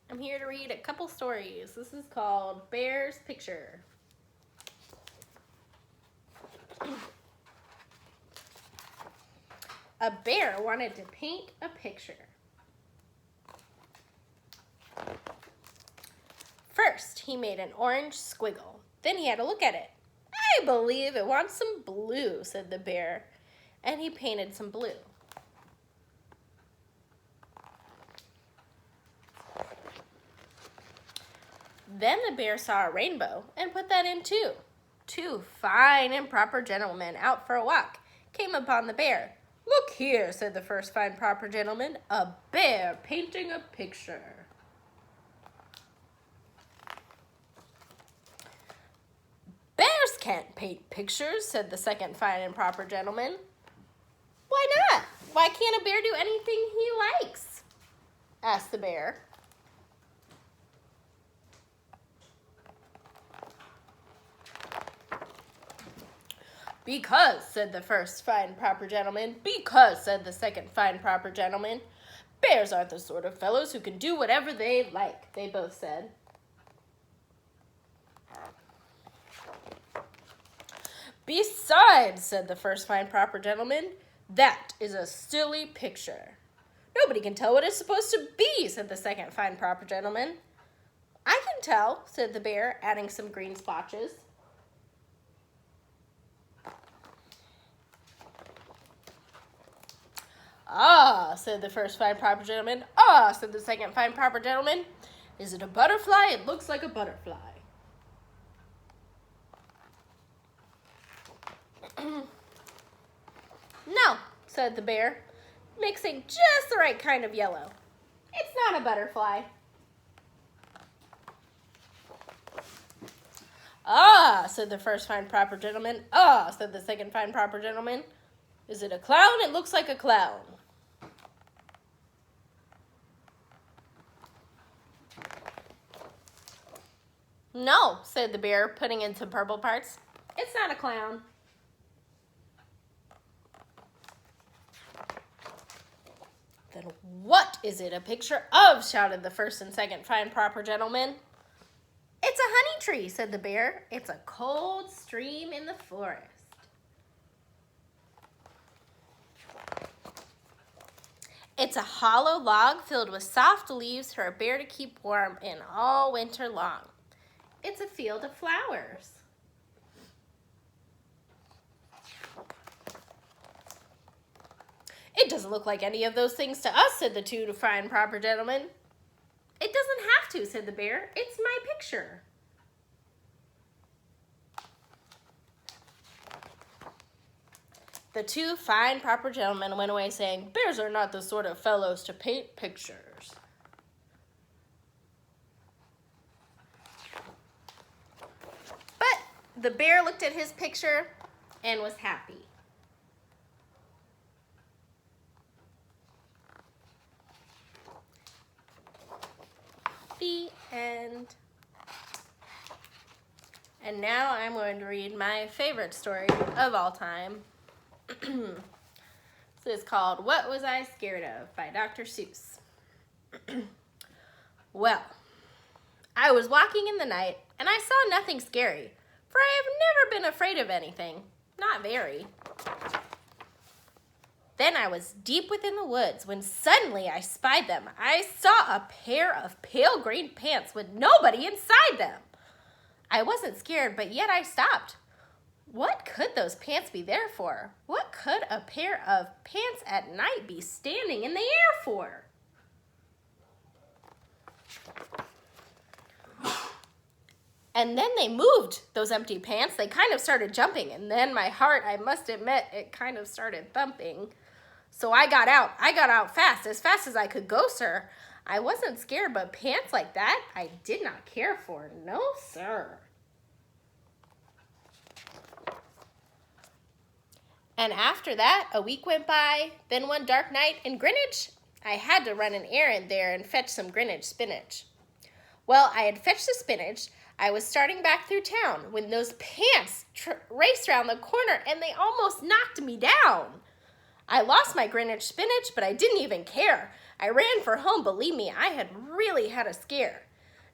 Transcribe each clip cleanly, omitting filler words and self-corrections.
I'm here to read a couple stories. This is called Bear's Picture. A bear wanted to paint a picture. First, he made an orange squiggle. Then he had to look at it. I believe it wants some blue, said the bear, and he painted some blue. Then the bear saw a rainbow and put that in too. Two fine and proper gentlemen out for a walk came upon the bear. Look here, said the first fine proper gentleman, a bear painting a picture. Bears can't paint pictures, said the second fine and proper gentleman. Why not? Why can't a bear do anything he likes? Asked the bear. Because, said the first fine proper gentleman. Because, said the second fine proper gentleman. Bears aren't the sort of fellows who can do whatever they like, they both said. Besides, said the first fine proper gentleman, that is a silly picture. Nobody can tell what it's supposed to be, said the second fine proper gentleman. I can tell, said the bear, adding some green splotches. Ah, said the first fine proper gentleman. Ah, said the second fine proper gentleman. Is it a butterfly? It looks like a butterfly. No, said the bear, mixing just the right kind of yellow. It's not a butterfly. Ah, said the first fine proper gentleman. Ah, said the second fine proper gentleman. Is it a clown? It looks like a clown. No, said the bear, putting in some purple parts. It's not a clown. Then what is it a picture of? Shouted the first and second fine proper gentlemen. It's a honey tree, said the bear. It's a cold stream in the forest. It's a hollow log filled with soft leaves for a bear to keep warm in all winter long. It's a field of flowers. It doesn't look like any of those things to us, said the two fine proper gentlemen. It doesn't have to, said the bear. It's my picture. The two fine proper gentlemen went away saying, bears are not the sort of fellows to paint pictures. But the bear looked at his picture and was happy. The end. And now I'm going to read my favorite story of all time. This is called What Was I Scared Of by Dr. Seuss. Well, I was walking in the night and I saw nothing scary, for I have never been afraid of anything. Not very. Then I was deep within the woods when suddenly I spied them. I saw a pair of pale green pants with nobody inside them. I wasn't scared, but yet I stopped. What could those pants be there for? What could a pair of pants at night be standing in the air for? And then they moved, those empty pants. They kind of started jumping, and then my heart, I must admit, it kind of started thumping. So I got out fast as I could go, sir. I wasn't scared, but pants like that, I did not care for. No, sir. And after that, a week went by. Then one dark night in Greenwich, I had to run an errand there and fetch some Greenwich spinach. Well, I had fetched the spinach. I was starting back through town when those pants raced around the corner and they almost knocked me down. I lost my Greenwich spinach, but I didn't even care. I ran for home. Believe me, I had really had a scare.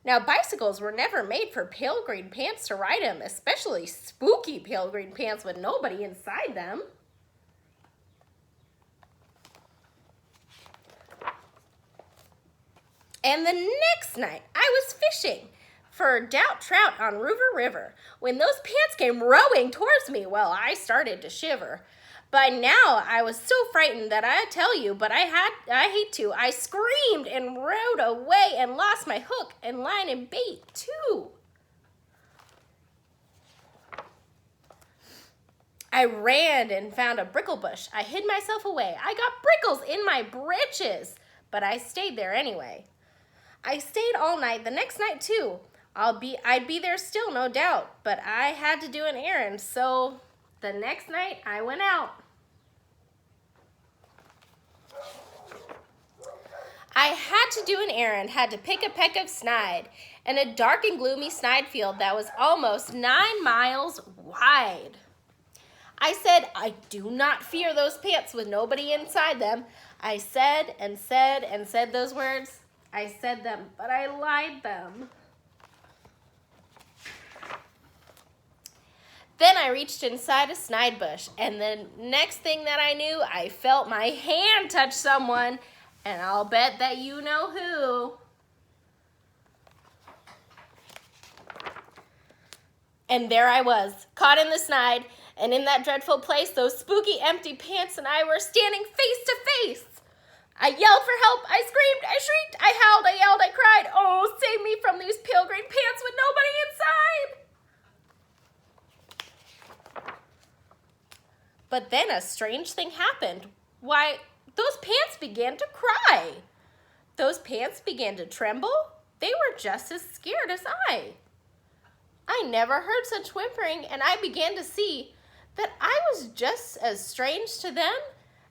Now, bicycles were never made for pale green pants to ride them, especially spooky pale green pants with nobody inside them. And the next night, I was fishing for doubt trout on River River. When those pants came rowing towards me, well, I started to shiver. By now, I was so frightened that I tell you, but I hate to. I screamed and rode away and lost my hook and line and bait too. I ran and found a brickle bush. I hid myself away. I got brickles in my breeches, but I stayed there anyway. I stayed all night, the next night too. I'd be there still, no doubt, but I had to do an errand, so the next night I went out. I had to do an errand, had to pick a peck of snide in a dark and gloomy snide field that was almost 9 miles wide. I said, I do not fear those pants with nobody inside them. I said and said and said those words. I said them, but I lied them. Then I reached inside a snide bush, and the next thing that I knew, I felt my hand touch someone, and I'll bet that you know who. And there I was, caught in the snide, and in that dreadful place, those spooky empty pants and I were standing face to face. I yelled for help, I screamed, I shrieked, I howled, I yelled, I cried. Oh, save me from these pale green pants with nobody inside. But then a strange thing happened. Why, those pants began to cry. Those pants began to tremble. They were just as scared as I. I never heard such whimpering, and I began to see that I was just as strange to them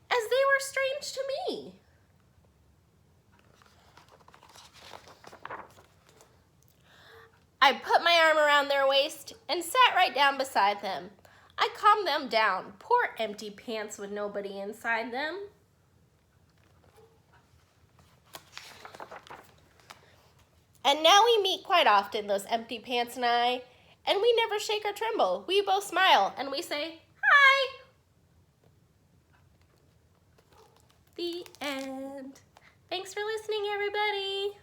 as they were strange to me. I put my arm around their waist and sat right down beside them. I calmed them down, poor empty pants with nobody inside them. And now we meet quite often, those empty pants and I, and we never shake or tremble. We both smile and we say, hi. The end. Thanks for listening, everybody.